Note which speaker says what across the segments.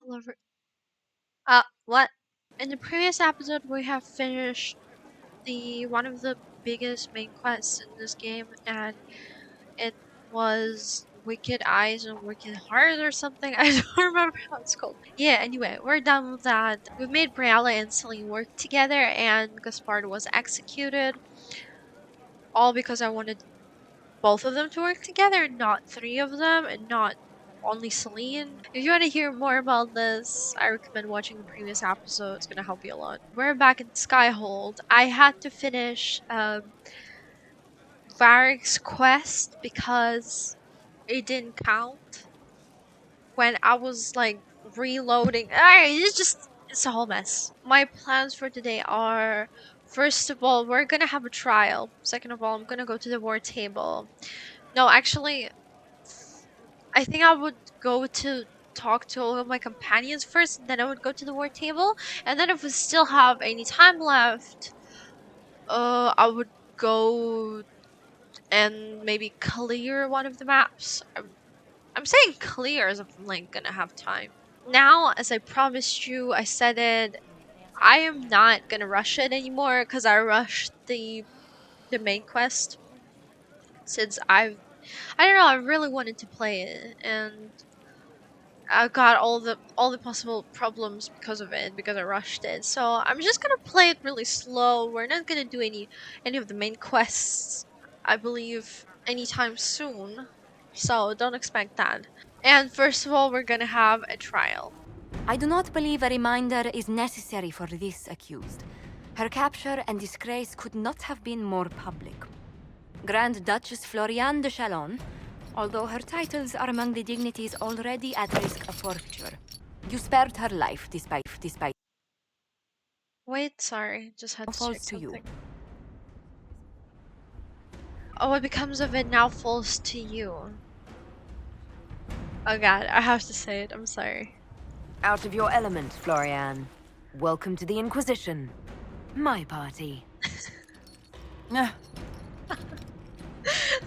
Speaker 1: Lover. What? In the previous episode, we have finished the one of the biggest main quests in this game, and it was Wicked Eyes and Wicked Heart or something. I don't remember how it's called. Yeah, anyway, we're done with that. We made Briella and Celine work together, and Gaspard was executed. All because I wanted both of them to work together, not three of them, and not only Celine. If you want to hear more about this, I recommend watching the previous episode. It's gonna help you a lot. We're back in Skyhold. I had to finish Varric's quest because it didn't count when I was like reloading. Alright, it's a whole mess. My plans for today are, first of all, we're gonna have a trial. Second of all, I'm gonna go to the war table. No, actually, I think I would go to talk to all of my companions first, and then I would go to the war table, and then if we still have any time left, I would go and maybe clear one of the maps. I'm saying clear as if I'm like gonna have time. Now, as I promised you, I said it. I am not gonna rush it anymore because I rushed the main quest since I don't know, I really wanted to play it, and I got all the possible problems because of it, because I rushed it. So I'm just gonna play it really slow. We're not gonna do any of the main quests, I believe, anytime soon. So don't expect that. And first of all, we're gonna have a trial.
Speaker 2: I do not believe a reminder is necessary for this accused. Her capture and disgrace could not have been more public. Grand Duchess Floriane de Chalon, although her titles are among the dignities already at risk of forfeiture. You spared her life despite
Speaker 1: Wait, sorry, just had to check
Speaker 2: falls to you.
Speaker 1: something. Oh, what becomes of it now falls to you. Oh god, I have to say it, I'm sorry.
Speaker 2: Out of your element, Floriane. Welcome to the Inquisition. My party.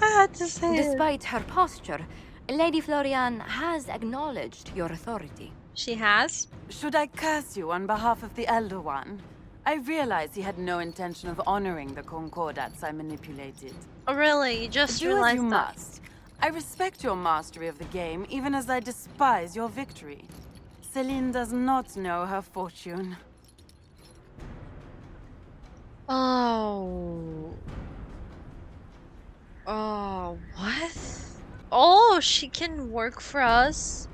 Speaker 1: I had to say it.
Speaker 2: Despite her posture, Lady Floriane has acknowledged your authority.
Speaker 1: She has?
Speaker 3: Should I curse you on behalf of the Elder One? I realize he had no intention of honoring the concordats I manipulated.
Speaker 1: Oh really? You just
Speaker 3: Do as
Speaker 1: realized
Speaker 3: you
Speaker 1: that?
Speaker 3: must. I respect your mastery of the game, even as I despise your victory. Celine does not know her fortune.
Speaker 1: Oh. Oh, what? Oh, she can work for us.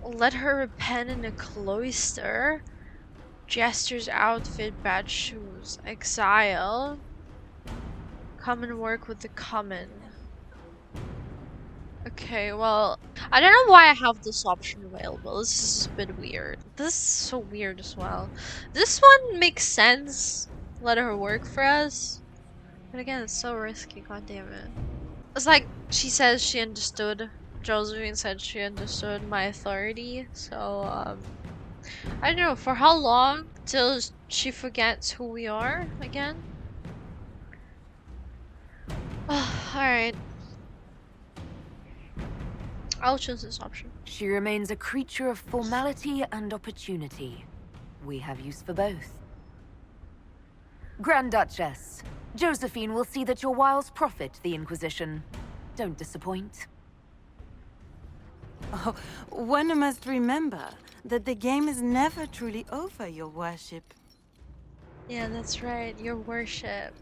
Speaker 1: Let her repent in a cloister. Jester's outfit, bad shoes. Exile. Come and work with the common. Okay, well, I don't know why I have this option available. This is a bit weird. This is so weird as well. This one makes sense. Let her work for us. But again, it's so risky, god damn it. It's like she says she understood. Josephine said she understood my authority. So, I don't know, for how long till she forgets who we are again? Alright. I'll choose this option.
Speaker 2: She remains a creature of formality and opportunity. We have use for both. Grand Duchess, Josephine will see that your wiles profit the Inquisition. Don't disappoint.
Speaker 3: Oh, one must remember that the game is never truly over, your worship.
Speaker 1: Yeah, that's right, your worship.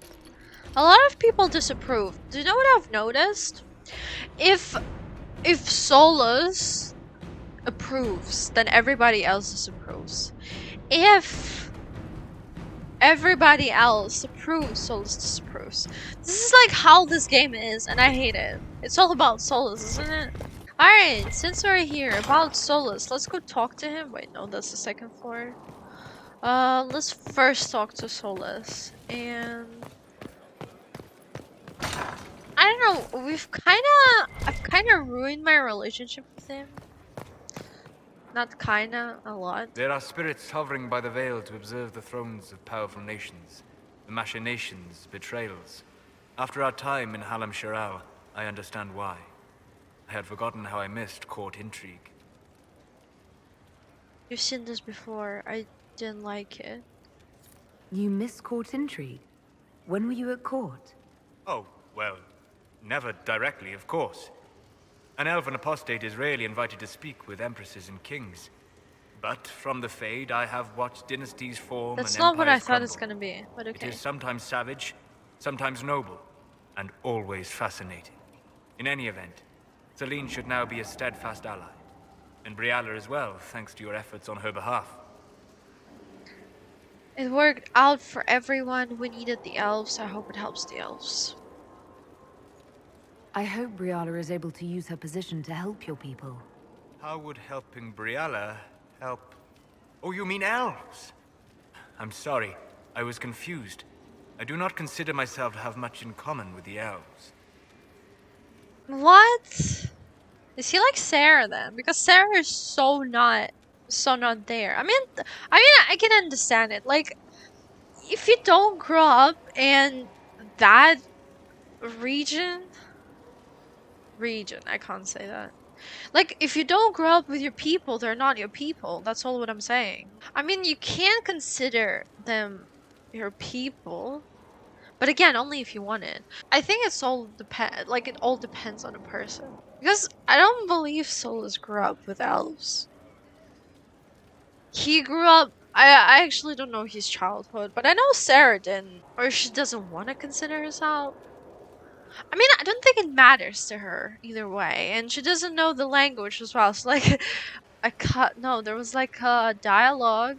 Speaker 1: A lot of people disapprove. Do you know what I've noticed? If Solus approves, then everybody else disapproves. If everybody else approves, Solus disapproves. This is like how this game is, and I hate it. It's all about Solus, isn't it? Alright, since we're here, about Solus, let's go talk to him. Wait, no, that's the second floor. Let's first talk to Solus, and I don't know, I've kinda ruined my relationship with him. Not kinda, a lot.
Speaker 4: There are spirits hovering by the veil to observe the thrones of powerful nations, the machinations, betrayals. After our time in Halam Shiral, I understand why. I had forgotten how I missed court intrigue.
Speaker 1: You've seen this before. I didn't like it.
Speaker 5: You miss court intrigue? When were you at court?
Speaker 4: Oh, well, never directly, of course. An elven apostate is rarely invited to speak with empresses and kings. But from the Fade, I have watched dynasties form
Speaker 1: That's
Speaker 4: and
Speaker 1: not what I
Speaker 4: empires
Speaker 1: thought
Speaker 4: crumble.
Speaker 1: it's gonna be, but
Speaker 4: It
Speaker 1: okay.
Speaker 4: is sometimes savage, sometimes noble, and always fascinating. In any event, Celine should now be a steadfast ally. And Brialla as well, thanks to your efforts on her behalf.
Speaker 1: It worked out for everyone. We needed the elves. I hope it helps the elves.
Speaker 5: I hope Briala is able to use her position to help your people.
Speaker 4: How would helping Brialla help? Oh, you mean elves? I'm sorry, I was confused. I do not consider myself to have much in common with the elves.
Speaker 1: What? Is he like Sarah then? Because Sarah is so not there. I mean, I can understand it. Like, if you don't grow up in that region, I can't say that. Like, if you don't grow up with your people, they're not your people. That's all what I'm saying. I mean, you can consider them your people, but again, only if you want it. I think it all depends on a person. Because I don't believe Solus grew up with elves. He grew up. I actually don't know his childhood, but I know Sarah didn't, or she doesn't want to consider herself. I mean, I don't think it matters to her either way, and she doesn't know the language as well. So like, there was like a dialogue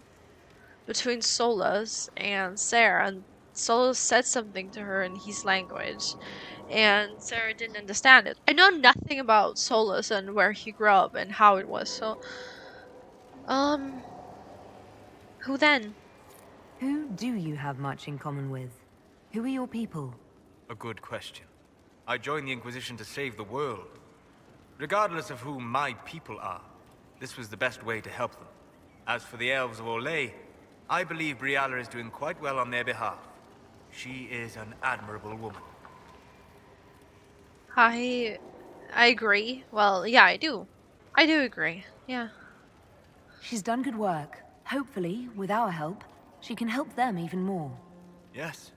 Speaker 1: between Solus and Sarah, and Solus said something to her in his language, and Sarah didn't understand it. I know nothing about Solus and where he grew up and how it was. So, who then?
Speaker 5: Who do you have much in common with? Who are your people?
Speaker 4: A good question. I joined the Inquisition to save the world. Regardless of who my people are, this was the best way to help them. As for the elves of Orlais, I believe Brialla is doing quite well on their behalf. She is an admirable woman.
Speaker 1: I agree. Well, yeah, I do. I do agree. Yeah.
Speaker 5: She's done good work. Hopefully, with our help, she can help them even more.
Speaker 4: Yes.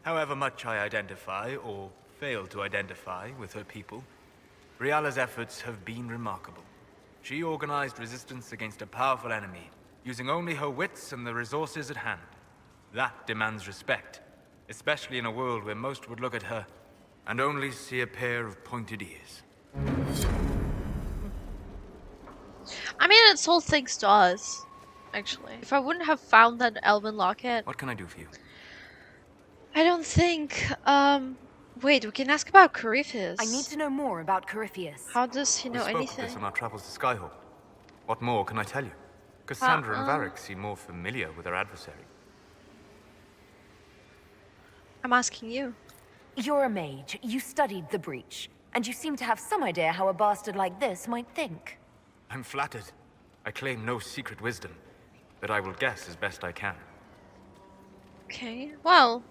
Speaker 4: However much I identify, or fail to identify, with her people, Brialla's efforts have been remarkable. She organized resistance against a powerful enemy, using only her wits and the resources at hand. That demands respect, especially in a world where most would look at her and only see a pair of pointed ears.
Speaker 1: I mean, it's all thanks to us, actually. If I wouldn't have found that elven locket,
Speaker 4: What can I do for you?
Speaker 1: I don't think, wait, we can ask about Corypheus.
Speaker 5: I need to know more about Corypheus.
Speaker 1: How does he know
Speaker 4: We spoke of
Speaker 1: anything?
Speaker 4: this on our travels to Skyhawk. What more can I tell you? Cassandra and Varric seem more familiar with their adversary.
Speaker 1: I'm asking you.
Speaker 5: You're a mage. You studied the Breach. And you seem to have some idea how a bastard like this might think.
Speaker 4: I'm flattered. I claim no secret wisdom, but I will guess as best I can.
Speaker 1: Okay, well,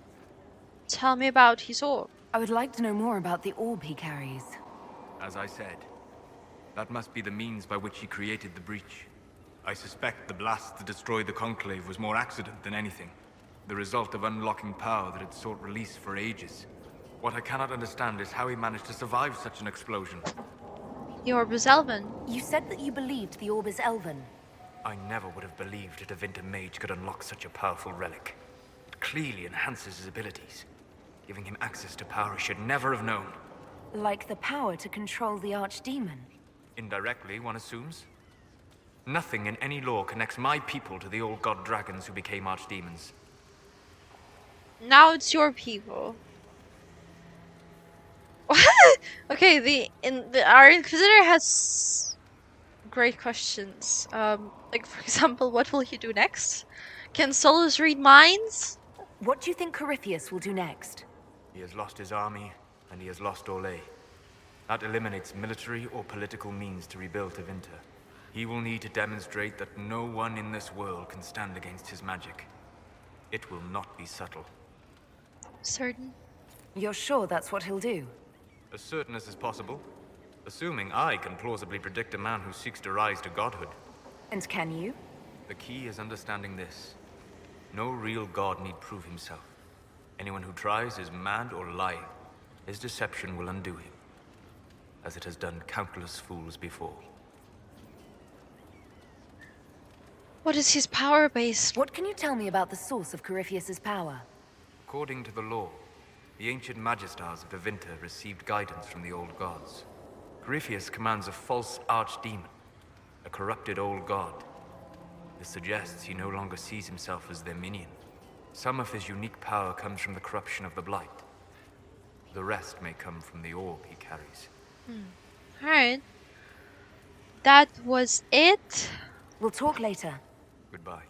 Speaker 1: tell me about his orb.
Speaker 5: I would like to know more about the orb he carries.
Speaker 4: As I said, that must be the means by which he created the breach. I suspect the blast that destroyed the Conclave was more accident than anything. The result of unlocking power that had sought release for ages. What I cannot understand is how he managed to survive such an explosion.
Speaker 1: The orb is elven.
Speaker 5: You said that you believed the orb is elven.
Speaker 4: I never would have believed that a Vinter mage could unlock such a powerful relic. It clearly enhances his abilities, giving him access to power he should never have known.
Speaker 5: Like the power to control the Archdemon.
Speaker 4: Indirectly, one assumes. Nothing in any law connects my people to the old god dragons who became archdemons.
Speaker 1: Now it's your people. What? Okay, our Inquisitor has great questions. Like for example, what will he do next? Can Solus read minds?
Speaker 5: What do you think Corypheus will do next?
Speaker 4: He has lost his army, and he has lost Orlais. That eliminates military or political means to rebuild Tevinter. He will need to demonstrate that no one in this world can stand against his magic. It will not be subtle.
Speaker 1: Certain.
Speaker 5: You're sure that's what he'll do?
Speaker 4: As certain as is possible. Assuming I can plausibly predict a man who seeks to rise to godhood.
Speaker 5: And can you?
Speaker 4: The key is understanding this. No real god need prove himself. Anyone who tries is mad or lying. His deception will undo him, as it has done countless fools before.
Speaker 1: What is his power base?
Speaker 5: What can you tell me about the source of Corypheus's power?
Speaker 4: According to the law, the ancient Magistars of Tevinter received guidance from the old gods. Corypheus commands a false archdemon, a corrupted old god. This suggests he no longer sees himself as their minion. Some of his unique power comes from the corruption of the Blight. The rest may come from the orb he carries.
Speaker 1: Alright. That was it.
Speaker 5: We'll talk later.
Speaker 4: Goodbye.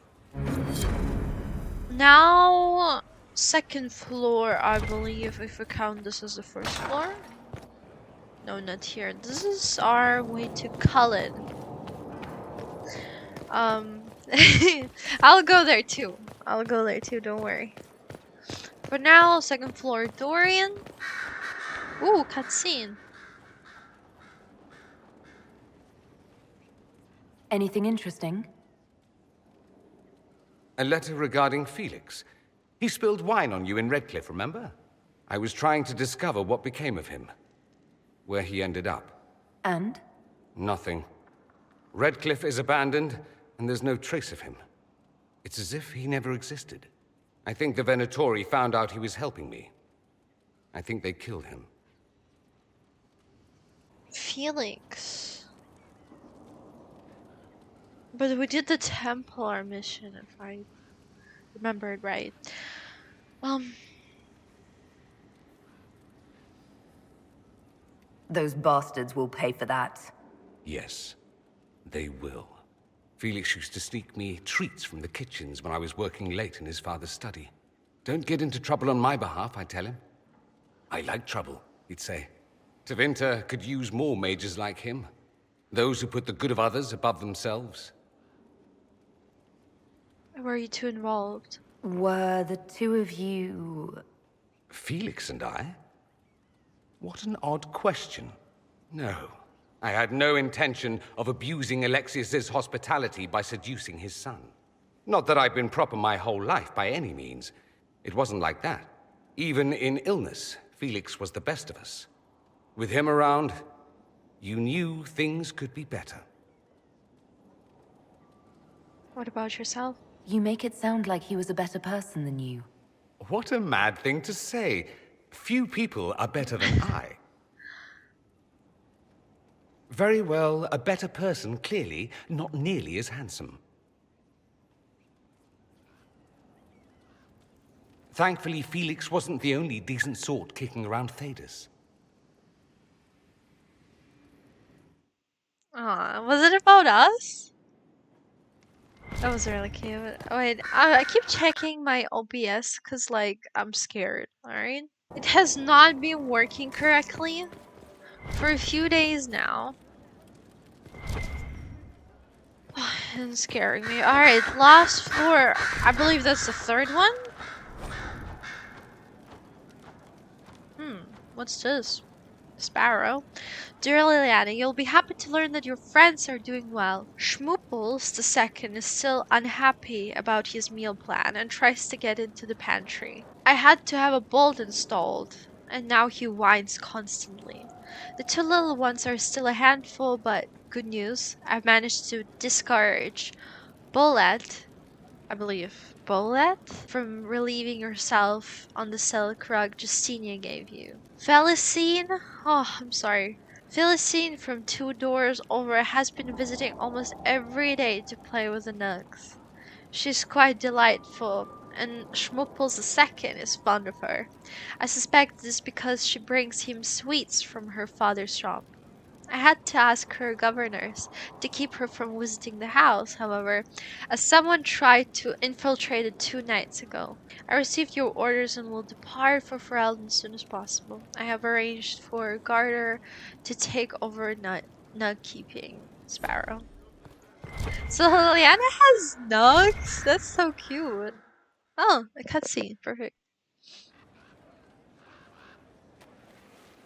Speaker 1: Now, second floor, I believe, if we count this as the first floor. No, not here. This is our way to Cullen. I'll go there too. Don't worry. For now, second floor, Dorian. Ooh, cutscene.
Speaker 5: Anything interesting?
Speaker 6: A letter regarding Felix. He spilled wine on you in Redcliffe, remember? I was trying to discover what became of him. Where he ended up.
Speaker 5: And?
Speaker 6: Nothing. Redcliffe is abandoned, and there's no trace of him. It's as if he never existed. I think the Venatori found out he was helping me. I think they killed him.
Speaker 1: Felix. But we did the Templar mission, if I remembered right.
Speaker 5: Those bastards will pay for that.
Speaker 6: Yes, they will. Felix used to sneak me treats from the kitchens when I was working late in his father's study. Don't get into trouble on my behalf, I tell him. I like trouble, he'd say. Tevinter could use more mages like him. Those who put the good of others above themselves.
Speaker 1: Were you two involved?
Speaker 5: Were the two of you...
Speaker 6: Felix and I? What an odd question. No, I had no intention of abusing Alexius's hospitality by seducing his son. Not that I've been proper my whole life, by any means. It wasn't like that. Even in illness, Felix was the best of us. With him around, you knew things could be better.
Speaker 1: What about yourself?
Speaker 5: You make it sound like he was a better person than you.
Speaker 6: What a mad thing to say. Few people are better than I. Very well, a better person, clearly, not nearly as handsome. Thankfully, Felix wasn't the only decent sort kicking around Thedas.
Speaker 1: Aw, was it about us? That was really cute. Wait, I keep checking my OBS because, like, I'm scared, alright? It has not been working correctly for a few days now. It's scaring me. Alright, last floor. I believe that's the third one? What's this? Sparrow. Dear Liliana, you'll be happy to learn that your friends are doing well. Schmooples the second is still unhappy about his meal plan and tries to get into the pantry. I had to have a bolt installed, and now he whines constantly. The two little ones are still a handful, but good news, I've managed to discourage Bullet, I believe, Bullet, from relieving yourself on the silk rug Justinia gave you. Felicine, oh, I'm sorry. Felicine from 2 doors over has been visiting almost every day to play with the nugs. She's quite delightful, and Schmupples II is fond of her. I suspect this because she brings him sweets from her father's shop. I had to ask her governors to keep her from visiting the house, however, as someone tried to infiltrate it 2 nights ago. I received your orders and will depart for Ferelden as soon as possible. I have arranged for Garter to take over nug keeping. Sparrow. So Liliana has nugs? That's so cute. Oh, a cutscene. Perfect.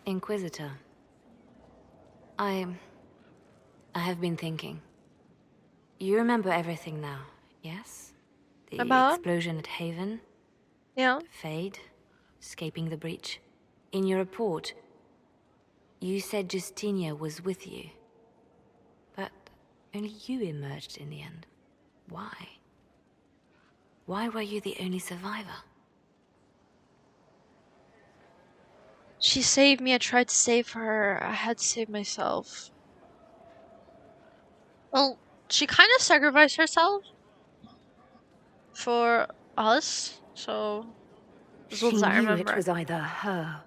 Speaker 2: Inquisitor. I have been thinking. You remember everything now, yes? The
Speaker 1: About?
Speaker 2: explosion at Haven,
Speaker 1: Yeah.
Speaker 2: Fade, escaping the breach. In your report, you said Justinia was with you. But only you emerged in the end. Why? Why were you the only survivor?
Speaker 1: She saved me. I tried to save her. I had to save myself. Well, she kind of sacrificed herself for us, so this was
Speaker 5: She
Speaker 1: I
Speaker 5: knew it
Speaker 1: remember.
Speaker 5: was either her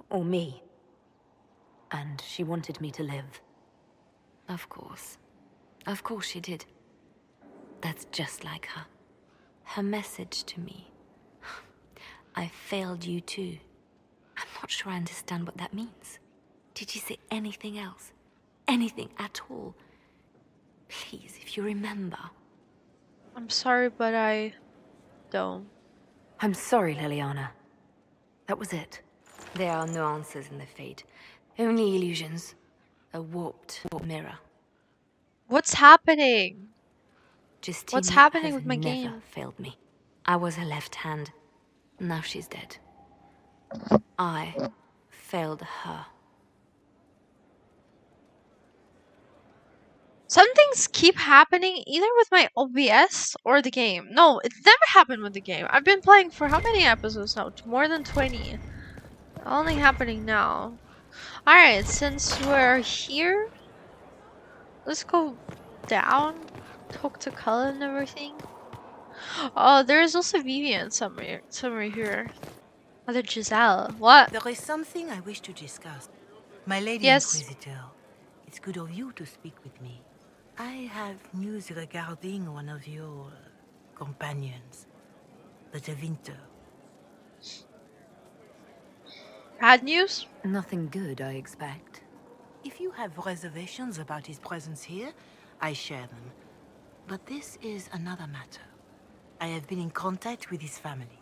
Speaker 5: or me. And she wanted me to live.
Speaker 2: Of course. Of course she did. That's just like her. Her message to me. I failed you too. I'm not sure I understand what that means. Did she say anything else? Anything at all? Please, if you remember.
Speaker 1: I'm sorry, but I don't.
Speaker 5: I'm sorry, Liliana. That was it.
Speaker 2: There are no answers in the fate. Only illusions. A warped mirror.
Speaker 1: What's happening? What's
Speaker 2: Justinia
Speaker 1: happening
Speaker 2: has
Speaker 1: with my
Speaker 2: never
Speaker 1: game?
Speaker 2: failed me. I was her left hand. Now she's dead. I failed her.
Speaker 1: Some things keep happening either with my OBS or the game. No, it's never happened with the game. I've been playing for how many episodes now? More than 20. Only happening now. Alright, since we're here, let's go down. Talk to Cullen and everything. Oh, there's also Vivian somewhere here. Mother Giselle. What?
Speaker 7: There is something I wish to discuss. My Lady
Speaker 1: Yes.
Speaker 7: Inquisitor, it's good of you to speak with me. I have news regarding one of your companions, the De Winter.
Speaker 1: Bad news?
Speaker 5: Nothing good, I expect.
Speaker 7: If you have reservations about his presence here, I share them. But this is another matter. I have been in contact with his family.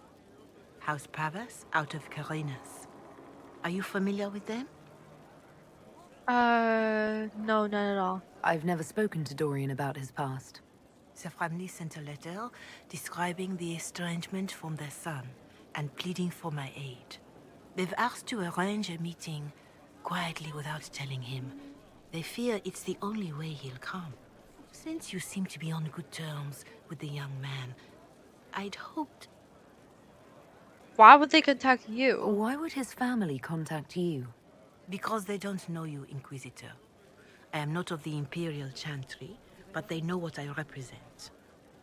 Speaker 7: House Pavas out of Carenas. Are you familiar with them?
Speaker 1: No, not at all.
Speaker 5: I've never spoken to Dorian about his past.
Speaker 7: The family sent a letter describing the estrangement from their son and pleading for my aid. They've asked to arrange a meeting quietly without telling him. They fear it's the only way he'll come. Since you seem to be on good terms with the young man, I'd hoped...
Speaker 1: Why would they contact you?
Speaker 5: Why would his family contact you?
Speaker 7: Because they don't know you, Inquisitor. I am not of the Imperial Chantry, but they know what I represent.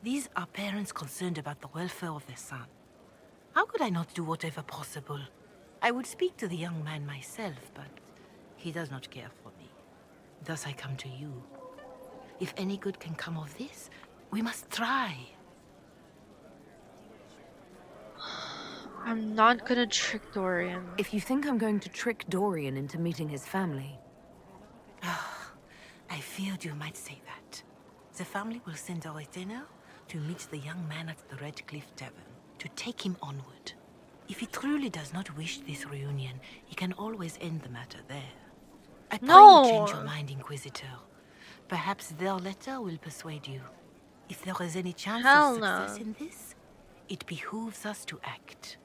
Speaker 7: These are parents concerned about the welfare of their son. How could I not do whatever possible? I would speak to the young man myself, but he does not care for me. Thus I come to you. If any good can come of this, we must try.
Speaker 1: I'm not gonna trick Dorian.
Speaker 5: If you think I'm going to trick Dorian into meeting his family...
Speaker 7: I feared you might say that. The family will send a retainer to meet the young man at the Red Cliff Tavern, to take him onward. If he truly does not wish this reunion, he can always end the matter there. I pray
Speaker 1: No.
Speaker 7: you change your mind, Inquisitor. Perhaps their letter will persuade you. If there is any chance
Speaker 1: Hell
Speaker 7: of success
Speaker 1: no.
Speaker 7: in this, it behooves us to act.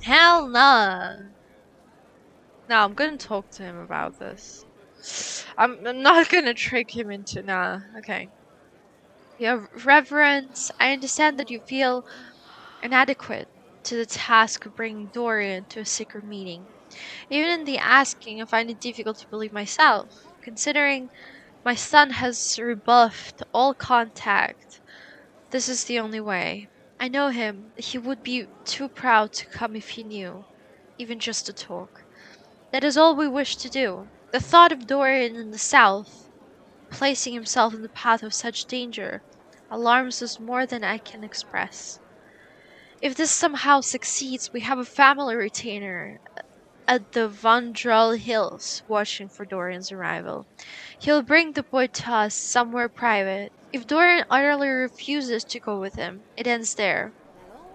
Speaker 1: Hell nah. No, I'm gonna talk to him about this. I'm not gonna trick him into nah. Okay. Yeah, reverence. I understand that you feel inadequate to the task of bringing Dorian to a secret meeting. Even in the asking, I find it difficult to believe myself, considering my son has rebuffed all contact. This is the only way. I know him. He would be too proud to come if he knew, even just to talk. That is all we wish to do. The thought of Dorian in the south, placing himself in the path of such danger, alarms us more than I can express. If this somehow succeeds, we have a family retainer at the Vandral Hills watching for Dorian's arrival. He'll bring the boy to us somewhere private. If Dorian utterly refuses to go with him, it ends there.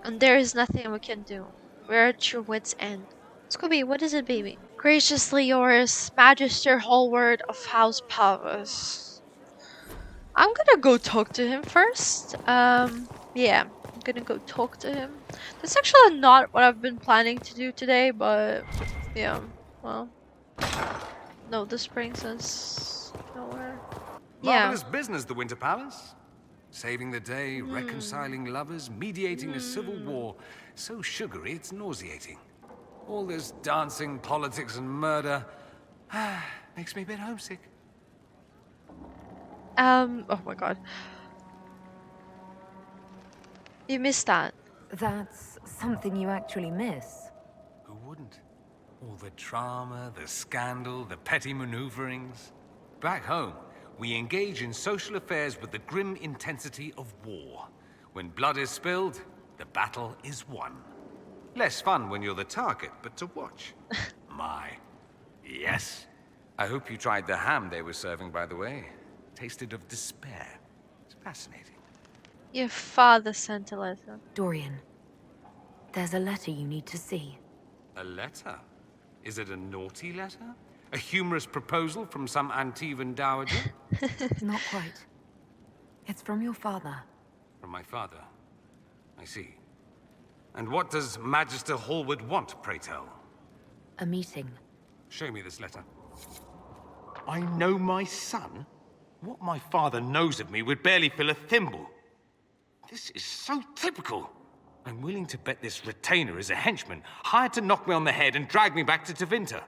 Speaker 1: And there is nothing we can do. We're at your wits' end. Scooby, what is it, baby? Graciously yours, Magister Hallward of House Pavus. I'm gonna go talk to him first. Yeah, I'm gonna go talk to him. That's actually not what I've been planning to do today, but yeah, well, no, this brings us nowhere. Yeah.
Speaker 6: Marvelous business, the Winter Palace. Saving the day, reconciling lovers, mediating a civil war. So sugary, it's nauseating. All this dancing, politics, and murder makes me a bit homesick.
Speaker 1: Oh my god. You missed that.
Speaker 5: That's something you actually miss.
Speaker 6: Who wouldn't? All the drama, the scandal, the petty maneuverings. Back home, we engage in social affairs with the grim intensity of war. When blood is spilled, the battle is won. Less fun when you're the target, but to watch. My. Yes. I hope you tried the ham they were serving, by the way. Tasted of despair. It's fascinating.
Speaker 1: Your father sent a letter.
Speaker 5: Dorian, there's a letter you need to see.
Speaker 6: A letter? Is it a naughty letter? A humorous proposal from some Antivan dowager?
Speaker 5: Not quite. It's from your father.
Speaker 6: From my father. I see. And what does Magister Hallward want, pray tell?
Speaker 5: A meeting.
Speaker 6: Show me this letter. I know my son? What my father knows of me would barely fill a thimble. This is so typical. I'm willing to bet this retainer is a henchman, hired to knock me on the head and drag me back to Tevinter.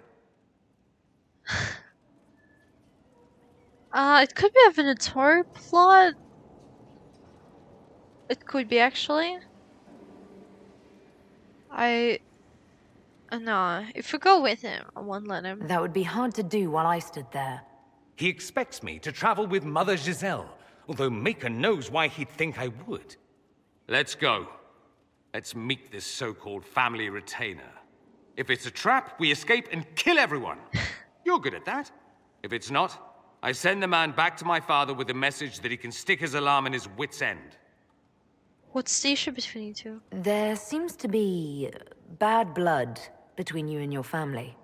Speaker 1: It could be a Venatori plot. It could be actually. No, if we go with him, I won't let him.
Speaker 5: That would be hard to do while I stood there.
Speaker 6: He expects me to travel with Mother Giselle, although Maker knows why he'd think I would. Let's go. Let's meet this so-called family retainer. If it's a trap, we escape and kill everyone. You're good at that. If it's not, I send the man back to my father with a message that he can stick his alarm in his wit's end.
Speaker 1: What's the issue between you two?
Speaker 5: There seems to be bad blood between you and your family.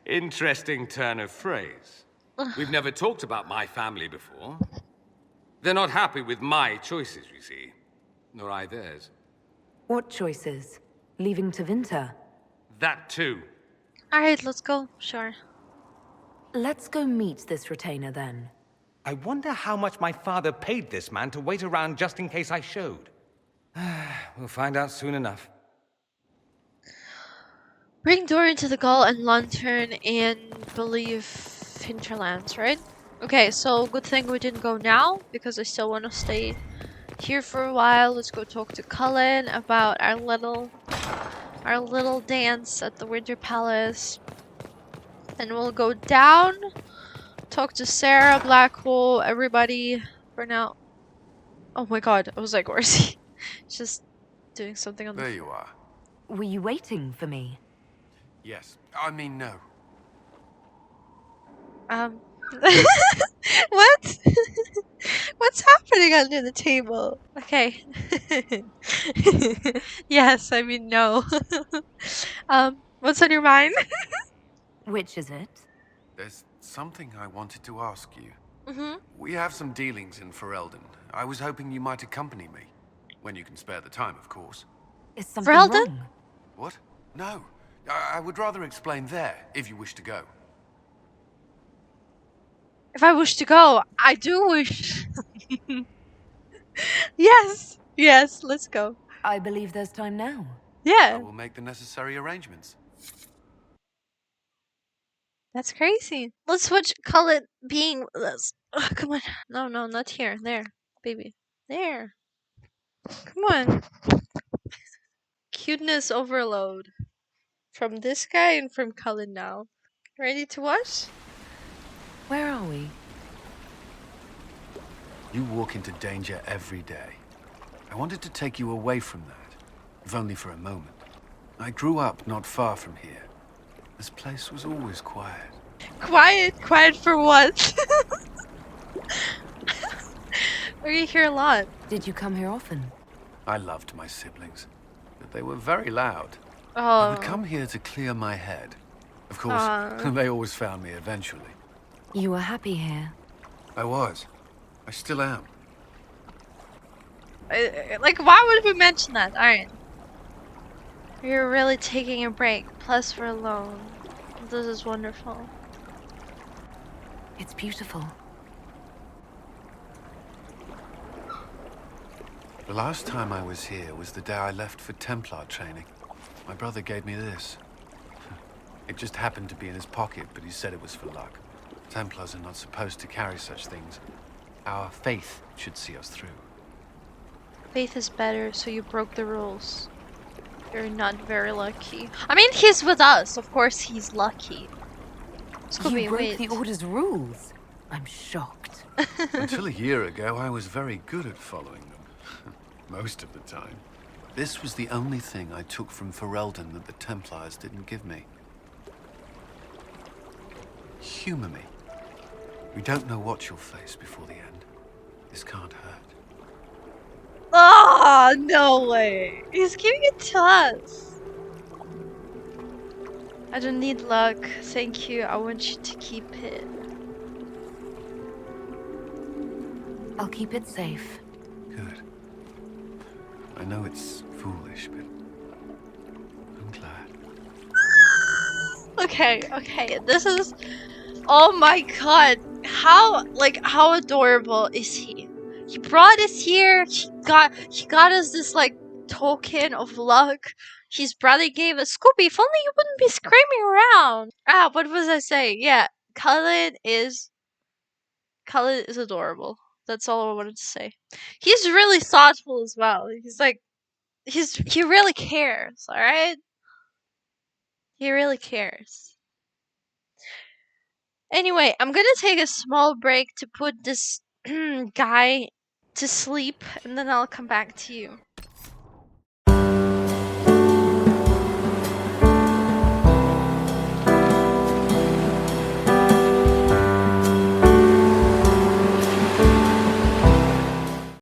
Speaker 6: Interesting turn of phrase. We've never talked about my family before. They're not happy with my choices, you see. Nor I theirs.
Speaker 5: What choices? Leaving Tevinter?
Speaker 6: That too.
Speaker 1: Alright, let's go. Sure.
Speaker 5: Let's go meet this retainer then.
Speaker 6: I wonder how much my father paid this man to wait around just in case I showed. We'll find out soon enough.
Speaker 1: Bring Dorian to the Gull and Lantern and believe Hinterlands, right? Okay, so good thing we didn't go now, because I still want to stay here for a while. Let's go talk to Cullen about our little dance at the Winter Palace. And we'll go down, talk to Sarah, Blackwell, everybody for now. Oh my god, I was like, where's he? Just doing something on the...
Speaker 8: There you are.
Speaker 5: Were you waiting for me?
Speaker 8: Yes. I mean, no.
Speaker 1: What? What's happening under the table? Okay. Yes, I mean no. What's on your mind?
Speaker 5: Which is it?
Speaker 8: There's something I wanted to ask you.
Speaker 1: Mm-hmm.
Speaker 8: We have some dealings in Ferelden. I was hoping you might accompany me. When you can spare the time, of course.
Speaker 5: Is something
Speaker 1: Ferelden?
Speaker 5: wrong?
Speaker 8: What? No. I would rather explain there, if you wish to go.
Speaker 1: If I wish to go, I do wish. Yes, yes, let's go.
Speaker 5: I believe there's time now.
Speaker 8: I
Speaker 1: Yeah,
Speaker 8: will make the necessary arrangements.
Speaker 1: that's crazy. Let's switch Cullen being with us. Ugh, come on. No, no, not here. There, baby. There. Come on. Cuteness overload. From this guy and from Cullen now. Ready to watch?
Speaker 5: Where are we?
Speaker 8: You walk into danger every day. I wanted to take you away from that, if only for a moment. I grew up not far from here. This place was always quiet.
Speaker 1: Quiet? Quiet for what? We're here a lot.
Speaker 5: Did you come here often?
Speaker 8: I loved my siblings, but they were very loud. I would
Speaker 1: Oh.
Speaker 8: come here to clear my head. Of course,
Speaker 1: Aw.
Speaker 8: they always found me eventually.
Speaker 5: You were happy here.
Speaker 8: I was. I still am.
Speaker 1: Like, why would we mention that? Alright. You're really taking a break. Plus, we're alone. This is wonderful.
Speaker 5: It's beautiful.
Speaker 8: The last time I was here was the day I left for Templar training. My brother gave me this. It just happened to be in his pocket, but he said it was for luck. Templars are not supposed to carry such things. Our faith should see us through.
Speaker 1: Faith is better, so you broke the rules. You're not very lucky. I mean, he's with us. Of course, he's lucky.
Speaker 5: You broke the Order's rules. I'm shocked.
Speaker 8: Until a year ago, I was very good at following them. Most of the time. This was the only thing I took from Ferelden that the Templars didn't give me. Humor me. We don't know what you'll face before the end. This can't hurt.
Speaker 1: Oh, no way. He's giving it to us. I don't need luck. Thank you. I want you to keep it.
Speaker 5: I'll keep it safe.
Speaker 8: Good. I know it's foolish, but I'm glad.
Speaker 1: Okay. This is... Oh my god. How adorable is he? He brought us here. He got us this, like, token of luck. His brother gave us Scooby. If only you wouldn't be screaming around. Ah, what was I saying? Yeah, Cullen is adorable. That's all I wanted to say. He's really thoughtful as well. He's like, he really cares. All right, he really cares. Anyway, I'm gonna take a small break to put this guy to sleep, and then I'll come back to you.